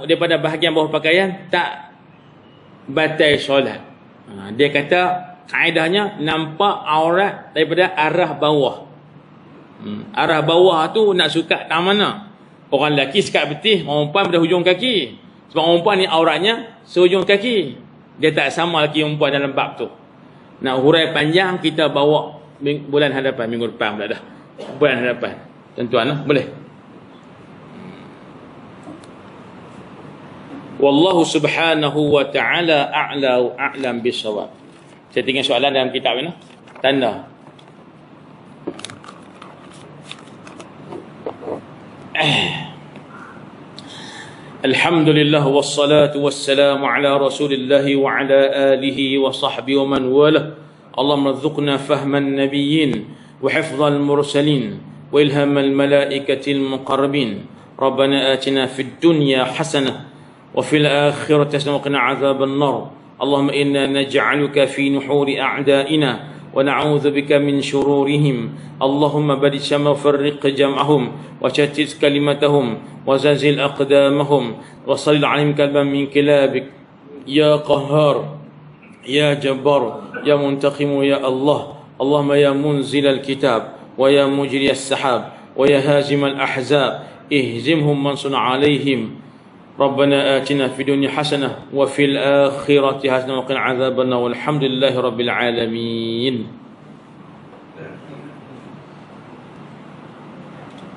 daripada bahagian bawah pakaian, tak batal solat. Dia kata kaedahnya nampak aurat daripada arah bawah. Arah bawah tu nak suka tak mana. Orang lelaki sekat betih, orang perempuan pada hujung kaki. Sebab orang perempuan ni auratnya sehujung kaki. Dia tak sama lelaki perempuan dalam bab tu. Nak hurai panjang, kita bawa bulan hadapan, minggu depan pula dah. Bulan hadapan. Tuan-tuan boleh. Wallahu subhanahu wa ta'ala a'la wa a'lam bisawab. Saya tinggal soalan dalam kitab ni. Tanda. Alhamdulillah wassalatu wassalamu ala rasulillah wa ala alihi wa sahbihi wa man walah. اللهم ارزقنا فهم النبيين وحفظ المرسلين وإلهام الملائكة المقربين. ربنا آتنا في الدنيا حسنة وفي الآخرة حسنة وقنا عذاب النار. اللهم إنا نجعلك في نحور أعدائنا ونعوذ بك من شرورهم. اللهم بارك شمل وفرق جمعهم وشتت كلمتهم وزلزل أقدامهم وصل عليهم كلبا من كلابك يا قهار يا جبار يا منتقم يا الله. اللهم يا منزل الكتاب ويا مجري السحاب ويا هازم الأحزاب اهزمهم وانصر عليهم. ربنا آتنا في الدنيا حسنة وفي الآخرة حسنة وقنا عذاب النار والحمد لله رب العالمين.